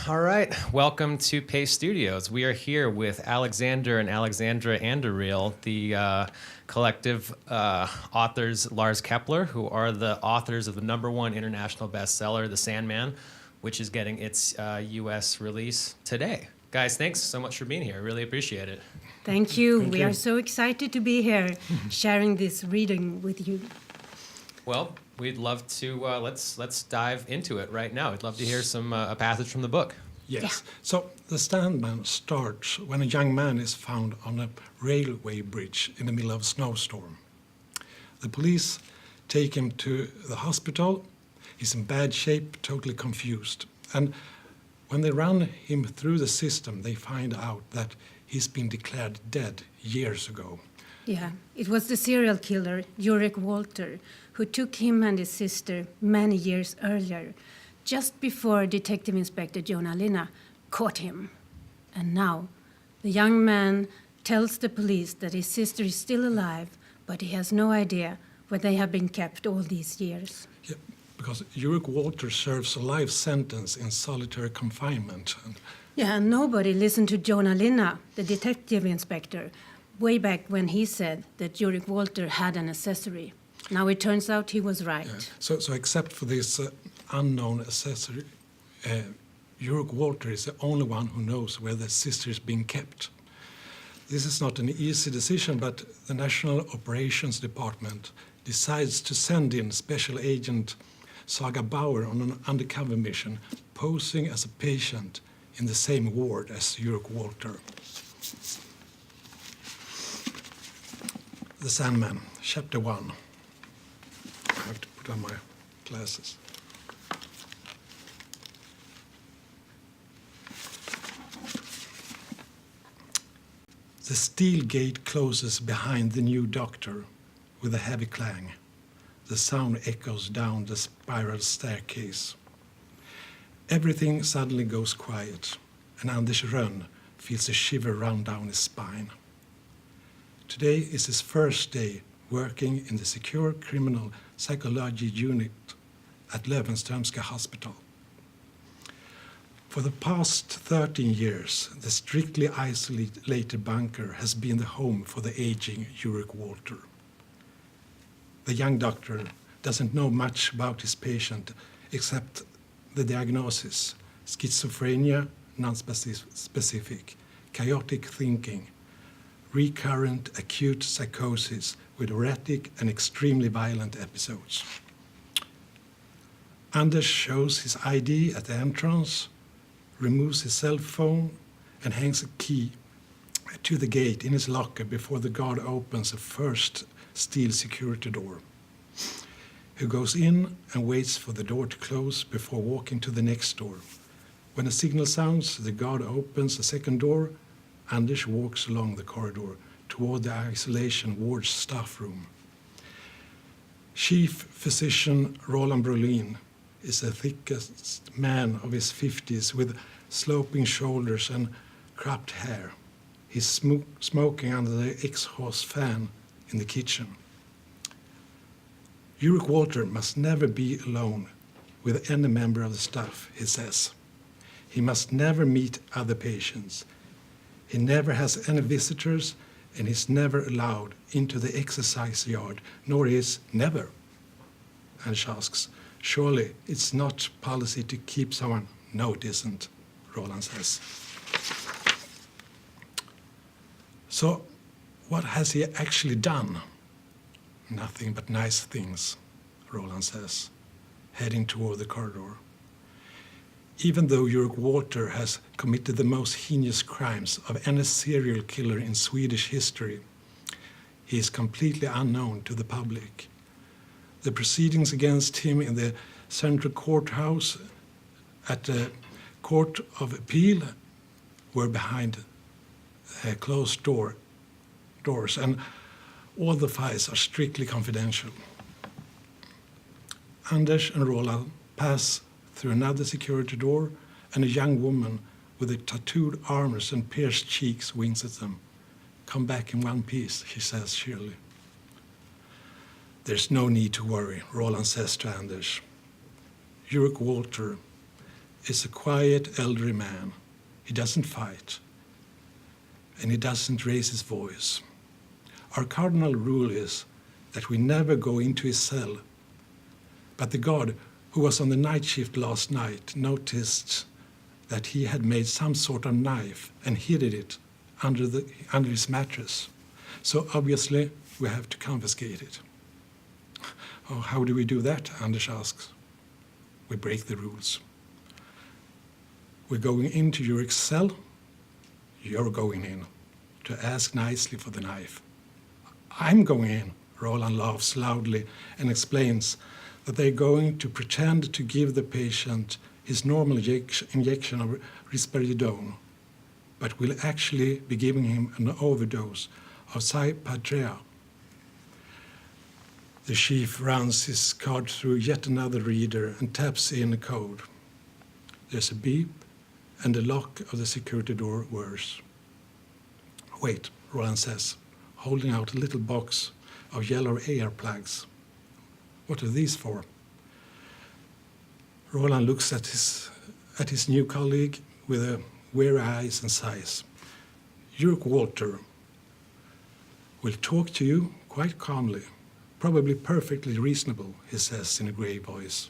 All right, welcome to Paste Studios. We are here with Alexander and Alexandra Anderreel, the collective authors Lars Kepler, who are the authors of the #1 international bestseller, The Sandman, which is getting its US release today. Guys, thanks so much for being here. I really appreciate it. Thank you. Thank We you. are so excited to be here sharing this reading with you. Well, we'd love to let's dive into it right now. I'd love to hear some a passage from the book. Yes. Yeah. So the Sandman starts when a young man is found on a railway bridge in the middle of a snowstorm. The police take him to the hospital. He's in bad shape, totally confused. And when they run him through the system, they find out that he's been declared dead years ago. Yeah, it was the serial killer, Ulrich Walter, who took him and his sister many years earlier, just before Detective Inspector Jonah Linna caught him. And now, the young man tells the police that his sister is still alive, but he has no idea where they have been kept all these years. Yeah, because Ulrich Walter serves a life sentence in solitary confinement. And Yeah, and nobody listened to Jonah Linna, the detective inspector, way back when he said that Ulrich Walter had an accessory. Now it turns out he was right. So except for this unknown accessory, Ulrich Walter is the only one who knows where the sister is being kept. This is not an easy decision, but the National Operations Department decides to send in Special Agent Saga Bauer on an undercover mission, posing as a patient in the same ward as Ulrich Walter. The Sandman, Chapter 1. I have to put on my glasses. The steel gate closes behind the new doctor with a heavy clang. The sound echoes down the spiral staircase. Everything suddenly goes quiet, and Anders Rönn feels a shiver run down his spine. Today is his first day working in the Secure Criminal Psychology Unit at Löwenströmska Hospital. For the past 13 years, the strictly isolated bunker has been the home for the aging Ulrich Walter. The young doctor doesn't know much about his patient except the diagnosis: schizophrenia, non-specific, chaotic thinking, recurrent acute psychosis with erratic and extremely violent episodes. Anders shows his ID at the entrance, removes his cell phone, and hangs a key to the gate in his locker before the guard opens the first steel security door. He goes in and waits for the door to close before walking to the next door. When a signal sounds, the guard opens the second door. Anders walks along the corridor toward the isolation ward's staff room. Chief Physician Roland Brolin is the thickest man of his 50s with sloping shoulders and cropped hair. He's smoking under the exhaust fan in the kitchen. Ulrich Walter must never be alone with any member of the staff, he says. He must never meet other patients. He never has any visitors, and he's never allowed into the exercise yard, nor is never. And asks, surely it's not policy to keep someone? No, it isn't, Roland says. So what has he actually done? Nothing but nice things, Roland says, heading toward the corridor. Even though Ulrich Walter has committed the most heinous crimes of any serial killer in Swedish history, he is completely unknown to the public. The proceedings against him in the central courthouse at the Court of Appeal were behind closed doors, and all the files are strictly confidential. Anders and Roland pass through another security door, and a young woman with the tattooed arms and pierced cheeks winks at them. Come back in one piece, she says cheerily. There's no need to worry, Roland says to Anders. Ulrich Walter is a quiet elderly man. He doesn't fight, and he doesn't raise his voice. Our cardinal rule is that we never go into his cell. But the guard who was on the night shift last night noticed that he had made some sort of knife and hid it under his mattress. So obviously we have to confiscate it. Oh, how do we do that? Anders asks. We break the rules. We're going into your cell. You're going in to ask nicely for the knife. I'm going in. Roland laughs loudly and explains that they're going to pretend to give the patient his normal injection of risperidone, but will actually be giving him an overdose of Cypatrea. The chief runs his card through yet another reader and taps in a code. There's a beep, and the lock of the security door whirs. Wait, Roland says, holding out a little box of yellow ear plugs. What are these for? Roland looks at his new colleague with weary eyes and sighs. Jurek Walter will talk to you quite calmly, probably perfectly reasonable, he says in a grey voice.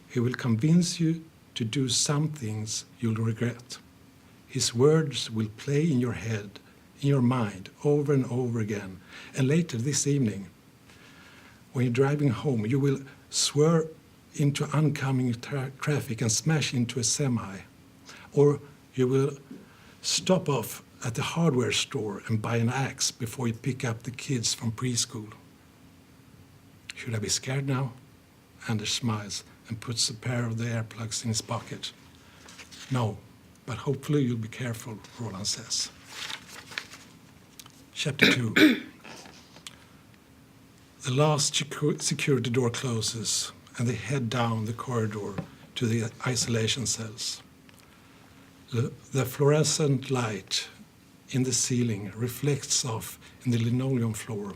He will convince you to do some things you'll regret. His words will play in your head, in your mind, over and over again. And later this evening, when you're driving home, you will swerve into oncoming traffic and smash into a semi. Or you will stop off at the hardware store and buy an axe before you pick up the kids from preschool. Should I be scared now? Anders smiles and puts a pair of the earplugs in his pocket. No, but hopefully you'll be careful, Roland says. Chapter 2. The last security door closes, and they head down the corridor to the isolation cells. The fluorescent light in the ceiling reflects off in the linoleum floor.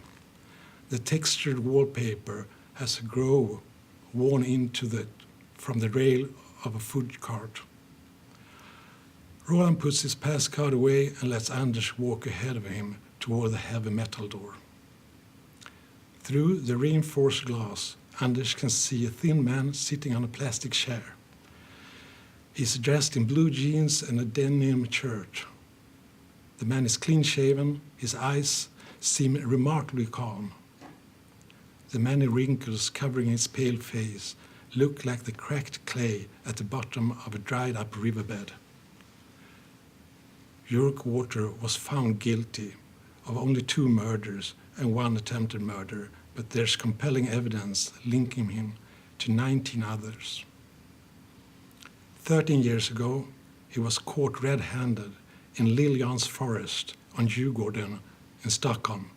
The textured wallpaper has a grove worn from the rail of a food cart. Roland puts his pass card away and lets Anders walk ahead of him toward the heavy metal door. Through the reinforced glass, Anders can see a thin man sitting on a plastic chair. He's dressed in blue jeans and a denim shirt. The man is clean-shaven. His eyes seem remarkably calm. The many wrinkles covering his pale face look like the cracked clay at the bottom of a dried-up riverbed. Jurek Walter was found guilty of only 2 murders and 1 attempted murder, but there's compelling evidence linking him to 19 others. 13 years ago, he was caught red-handed in Liljan's forest on Djurgården in Stockholm,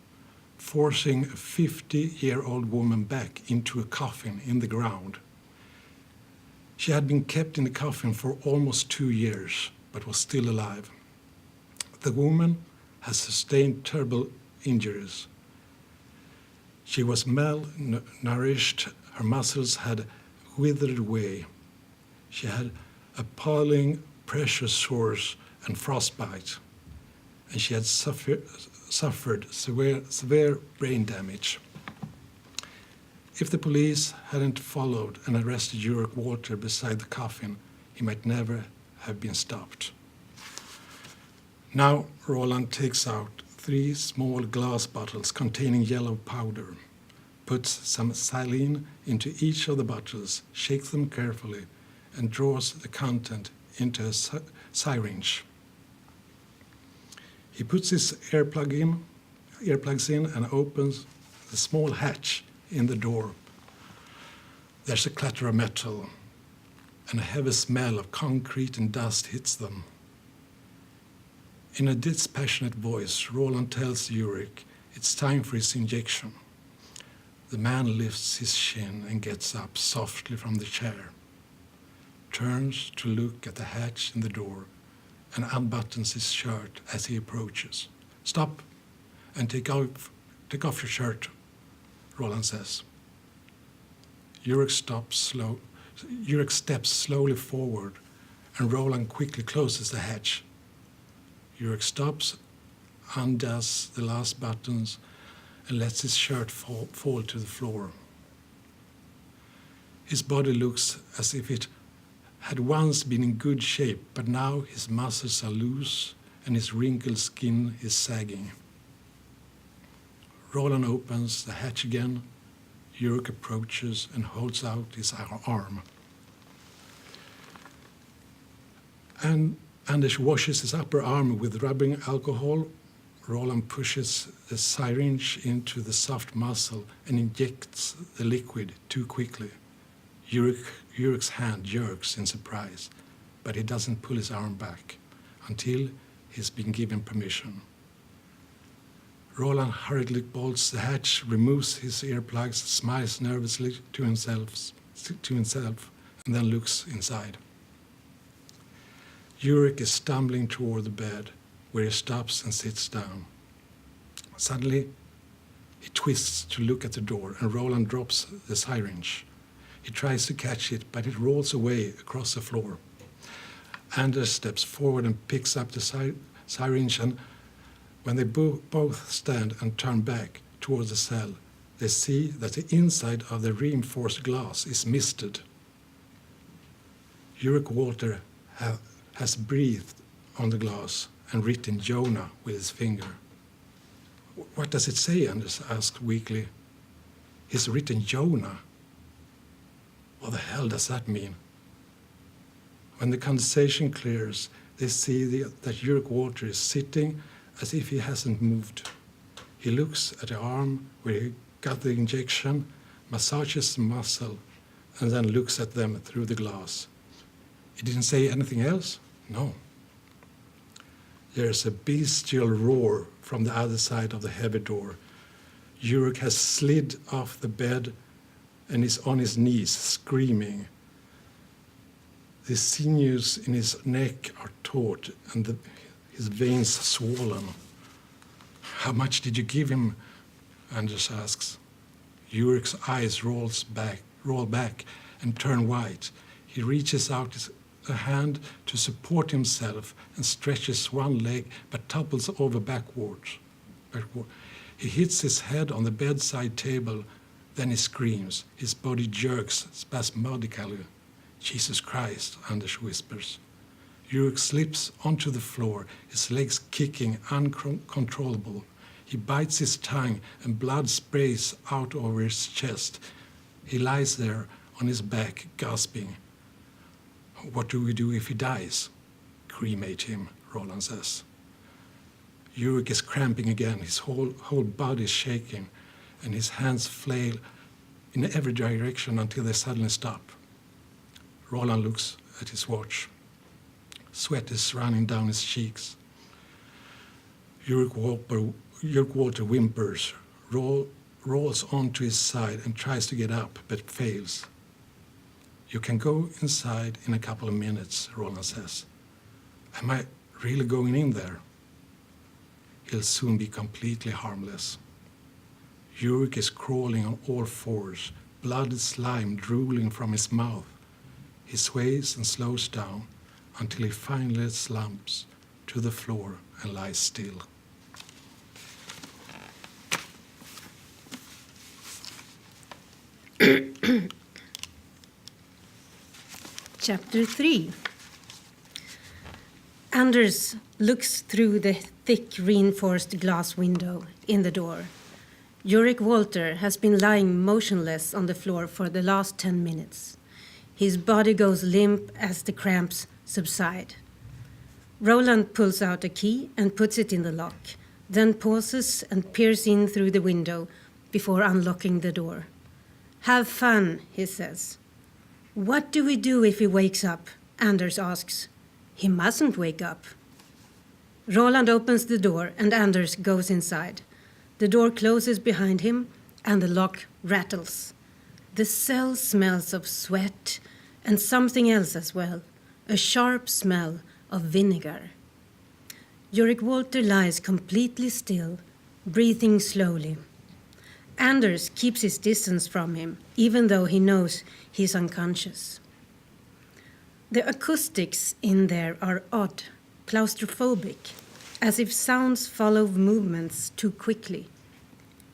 forcing a 50-year-old woman back into a coffin in the ground. She had been kept in the coffin for almost 2 years, but was still alive. The woman has sustained terrible injuries. She was malnourished, her muscles had withered away. She had appalling pressure sores and frostbite, and she had suffered severe brain damage. If the police hadn't followed and arrested Jurek Walter beside the coffin, he might never have been stopped. Now Roland takes out 3 small glass bottles containing yellow powder, puts some saline into each of the bottles, shakes them carefully, and draws the content into a syringe. He puts his earplugs in and opens the small hatch in the door. There's a clatter of metal, and a heavy smell of concrete and dust hits them. In a dispassionate voice, Roland tells Jurek it's time for his injection. The man lifts his chin and gets up softly from the chair, turns to look at the hatch in the door, and unbuttons his shirt as he approaches. Stop and take off your shirt, Roland says. Jurek stops Jurek steps slowly forward, and Roland quickly closes the hatch. Jurek stops, undoes the last buttons, and lets his shirt fall to the floor. His body looks as if it had once been in good shape, but now his muscles are loose and his wrinkled skin is sagging. Roland opens the hatch again. Jurek approaches and holds out his arm. And Anders washes his upper arm with rubbing alcohol. Roland pushes the syringe into the soft muscle and injects the liquid too quickly. Jurek's hand jerks in surprise, but he doesn't pull his arm back until he's been given permission. Roland hurriedly bolts the hatch, removes his earplugs, smiles nervously to himself, and then looks inside. Jurek is stumbling toward the bed, where he stops and sits down. Suddenly, he twists to look at the door, and Roland drops the syringe. He tries to catch it, but it rolls away across the floor. Anders steps forward and picks up the syringe, and when they both stand and turn back towards the cell, they see that the inside of the reinforced glass is misted. Jurek Walter has breathed on the glass and written Jonah with his finger. "What does it say?" Anders asked weakly. "He's written Jonah. What the hell does that mean?" When the condensation clears, they see that Jurek Walter is sitting as if he hasn't moved. He looks at the arm where he got the injection, massages the muscle, and then looks at them through the glass. He didn't say anything else? No. There's a bestial roar from the other side of the heavy door. Jurek has slid off the bed and is on his knees, screaming. The sinews in his neck are taut and his veins swollen. "How much did you give him?" Anders asks. Jurek's eyes roll back and turn white. He reaches out a hand to support himself and stretches one leg, but topples over backwards. He hits his head on the bedside table, then he screams. His body jerks spasmodically. "Jesus Christ," Anders whispers. Jurek slips onto the floor, his legs kicking uncontrollable. He bites his tongue and blood sprays out over his chest. He lies there on his back, gasping. "What do we do if he dies?" "Cremate him," Roland says. Jurek is cramping again, his whole body is shaking, and his hands flail in every direction until they suddenly stop. Roland looks at his watch. Sweat is running down his cheeks. Jurek Walter whimpers, rolls onto his side and tries to get up, but fails. "You can go inside in a couple of minutes," Roland says. "Am I really going in there?" "He'll soon be completely harmless." Jurek is crawling on all fours, blood and slime drooling from his mouth. He sways and slows down until he finally slumps to the floor and lies still. Chapter 3. Anders looks through the thick reinforced glass window in the door. Jurek Walter has been lying motionless on the floor for the last 10 minutes. His body goes limp as the cramps subside. Roland pulls out a key and puts it in the lock, then pauses and peers in through the window before unlocking the door. "Have fun," he says. "What do we do if he wakes up?" Anders asks. "He mustn't wake up." Roland opens the door and Anders goes inside. The door closes behind him and the lock rattles. The cell smells of sweat and something else as well, a sharp smell of vinegar. Jurek Walter lies completely still, breathing slowly. Anders keeps his distance from him, even though he knows he's unconscious. The acoustics in there are odd, claustrophobic, as if sounds follow movements too quickly.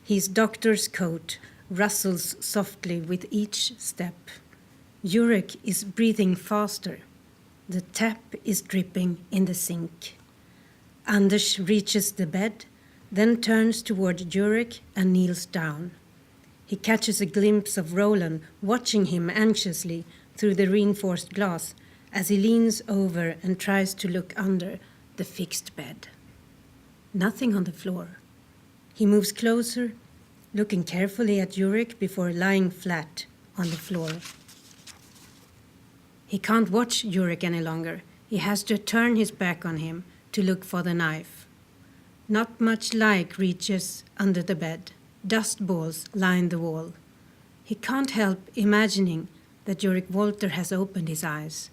His doctor's coat rustles softly with each step. Jurek is breathing faster. The tap is dripping in the sink. Anders reaches the bed, then turns toward Jurek and kneels down. He catches a glimpse of Roland watching him anxiously through the reinforced glass as he leans over and tries to look under the fixed bed. Nothing on the floor. He moves closer, looking carefully at Jurek before lying flat on the floor. He can't watch Jurek any longer. He has to turn his back on him to look for the knife. Not much light reaches under the bed. Dust balls line the wall. He can't help imagining that Jurek Walter has opened his eyes.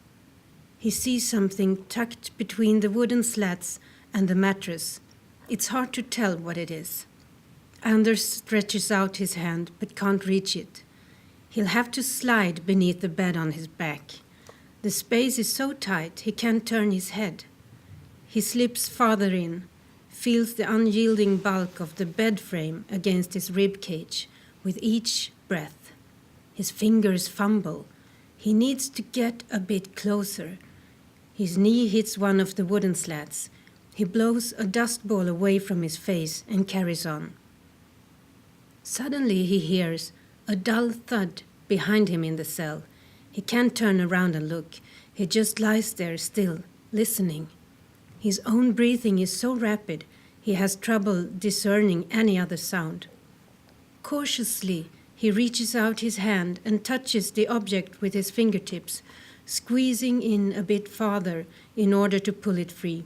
He sees something tucked between the wooden slats and the mattress. It's hard to tell what it is. Anders stretches out his hand but can't reach it. He'll have to slide beneath the bed on his back. The space is so tight he can't turn his head. He slips farther in, feels the unyielding bulk of the bed frame against his rib cage with each breath. His fingers fumble. He needs to get a bit closer. His knee hits one of the wooden slats. He blows a dust ball away from his face and carries on. Suddenly he hears a dull thud behind him in the cell. He can't turn around and look. He just lies there still, listening. His own breathing is so rapid, he has trouble discerning any other sound. Cautiously, he reaches out his hand and touches the object with his fingertips, squeezing in a bit farther in order to pull it free.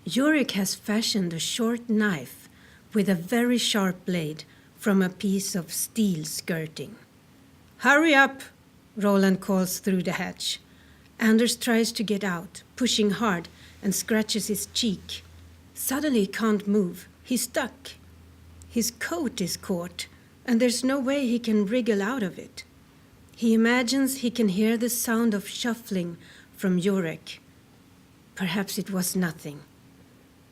Jurek has fashioned a short knife with a very sharp blade from a piece of steel skirting. "Hurry up!" Roland calls through the hatch. Anders tries to get out, pushing hard, and scratches his cheek. Suddenly he can't move. He's stuck. His coat is caught, and there's no way he can wriggle out of it. He imagines he can hear the sound of shuffling from Jurek. Perhaps it was nothing.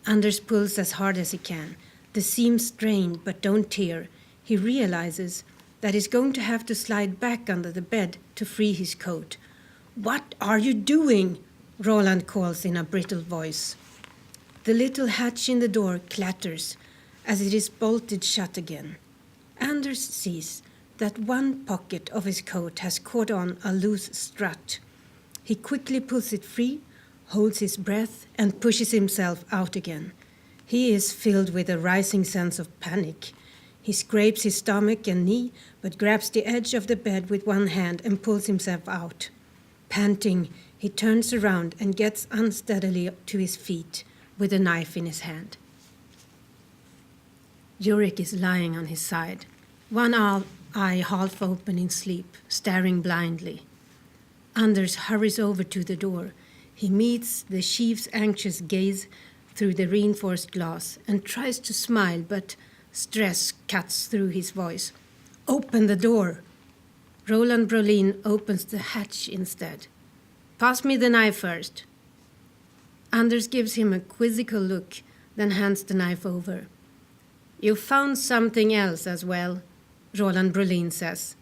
Anders pulls as hard as he can. The seams strain but don't tear. He realizes that he's going to have to slide back under the bed to free his coat. "What are you doing?" Roland calls in a brittle voice. The little hatch in the door clatters as it is bolted shut again. Anders sees that one pocket of his coat has caught on a loose strut. He quickly pulls it free, holds his breath, and pushes himself out again. He is filled with a rising sense of panic. He scrapes his stomach and knee, but grabs the edge of the bed with one hand and pulls himself out. Panting, he turns around and gets unsteadily to his feet with a knife in his hand. Jurek is lying on his side, one eye half open in sleep, staring blindly. Anders hurries over to the door. He meets the chief's anxious gaze through the reinforced glass and tries to smile, but stress cuts through his voice. "Open the door!" Roland Brolin opens the hatch instead. "Pass me the knife first." Anders gives him a quizzical look, then hands the knife over. "You found something else as well," Roland Brolin says.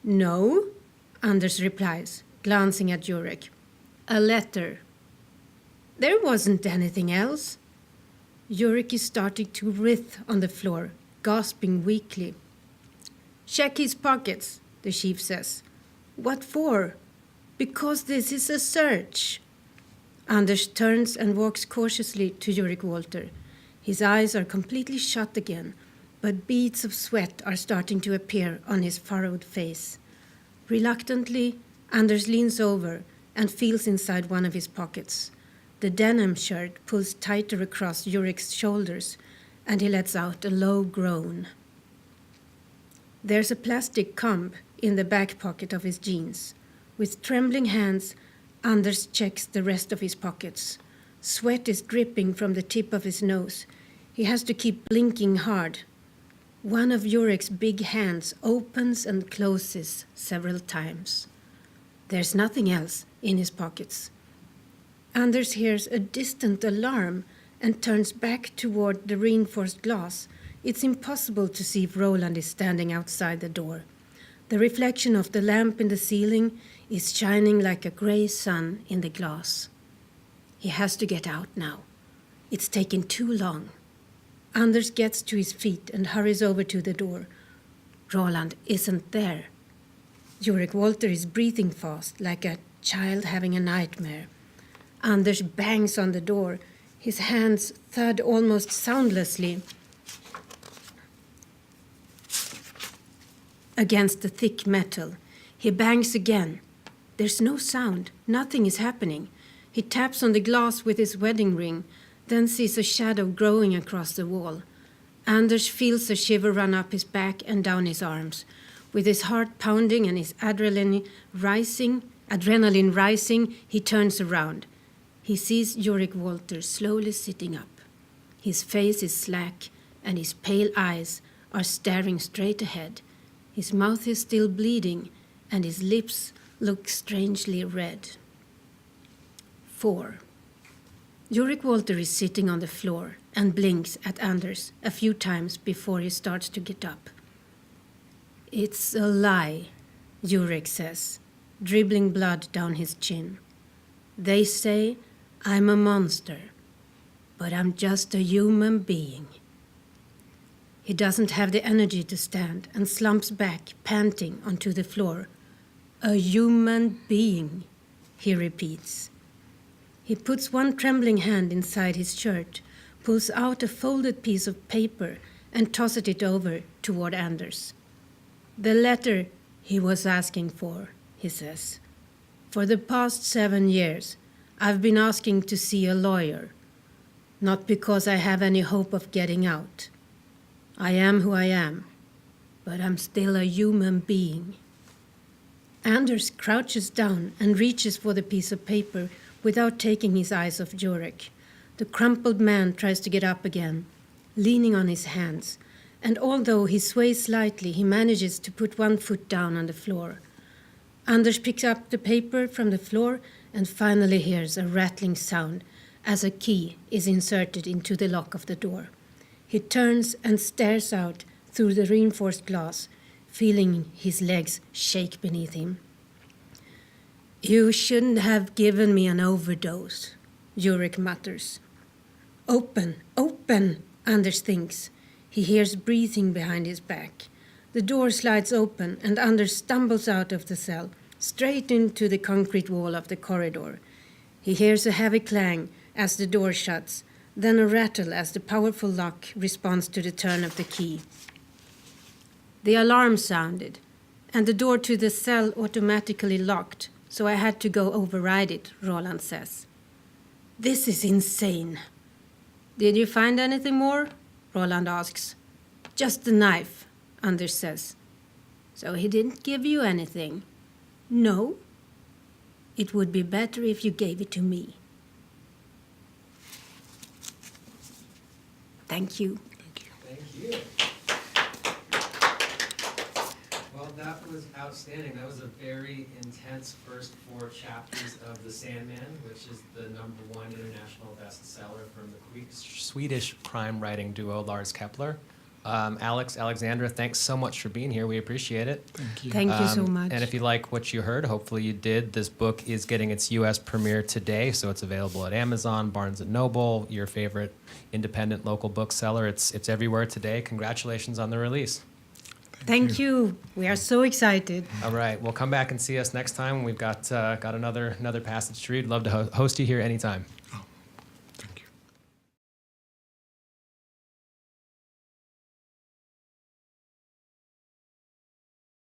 "No," Anders replies, glancing at Jurek. "A letter." "There wasn't anything else." Jurek is starting to writhe on the floor, gasping weakly. "Check his pockets," the chief says. "What for?" "Because this is a search." Anders turns and walks cautiously to Jurek Walter. His eyes are completely shut again, but beads of sweat are starting to appear on his furrowed face. Reluctantly, Anders leans over and feels inside one of his pockets. The denim shirt pulls tighter across Jurek's shoulders, and he lets out a low groan. There's a plastic comb in the back pocket of his jeans. With trembling hands, Anders checks the rest of his pockets. Sweat is dripping from the tip of his nose. He has to keep blinking hard. One of Jurek's big hands opens and closes several times. There's nothing else in his pockets. Anders hears a distant alarm and turns back toward the reinforced glass. It's impossible to see if Roland is standing outside the door. The reflection of the lamp in the ceiling is shining like a gray sun in the glass. He has to get out now. It's taken too long. Anders gets to his feet and hurries over to the door. Roland isn't there. Jurek Walter is breathing fast, like a child having a nightmare. Anders bangs on the door. His hands thud almost soundlessly against the thick metal. He bangs again. There's no sound. Nothing is happening. He taps on the glass with his wedding ring, then sees a shadow growing across the wall. Anders feels a shiver run up his back and down his arms. With his heart pounding and his adrenaline rising, he turns around. He sees Jurek Walter slowly sitting up. His face is slack and his pale eyes are staring straight ahead. His mouth is still bleeding and his lips look strangely red. 4. Jurek Walter is sitting on the floor and blinks at Anders a few times before he starts to get up. It's a lie, Jurek says, dribbling blood down his chin. They say I'm a monster, but I'm just a human being. He doesn't have the energy to stand and slumps back, panting, onto the floor. A human being, he repeats. He puts one trembling hand inside his shirt, pulls out a folded piece of paper and tosses it over toward Anders. The letter he was asking for, he says. For the past 7 years, I've been asking to see a lawyer, not because I have any hope of getting out. I am who I am, but I'm still a human being. Anders crouches down and reaches for the piece of paper without taking his eyes off Jurek. The crumpled man tries to get up again, leaning on his hands, and although he sways slightly, he manages to put one foot down on the floor. Anders picks up the paper from the floor and finally hears a rattling sound as a key is inserted into the lock of the door. He turns and stares out through the reinforced glass, feeling his legs shake beneath him. You shouldn't have given me an overdose, Jurek mutters. Open, open, Anders thinks. He hears breathing behind his back. The door slides open and Anders stumbles out of the cell, straight into the concrete wall of the corridor. He hears a heavy clang as the door shuts, then a rattle as the powerful lock responds to the turn of the key. The alarm sounded, and the door to the cell automatically locked, so I had to go override it, Roland says. This is insane. Did you find anything more? Roland asks. Just the knife, Anders says. So he didn't give you anything? No. It would be better if you gave it to me. Thank you. Thank you. Well, that was outstanding. That was a very intense first 4 chapters of The Sandman, which is the #1 international bestseller from the Swedish crime writing duo Lars Kepler. Alexandra, thanks so much for being here. We appreciate it. Thank you. Thank you so much. And if you like what you heard, hopefully you did. This book is getting its U.S. premiere today, so it's available at Amazon, Barnes & Noble, your favorite independent local bookseller. It's everywhere today. Congratulations on the release. Thank you. We are so excited. All right. Well, come back and see us next time. We've got another passage to read. Love to host you here anytime.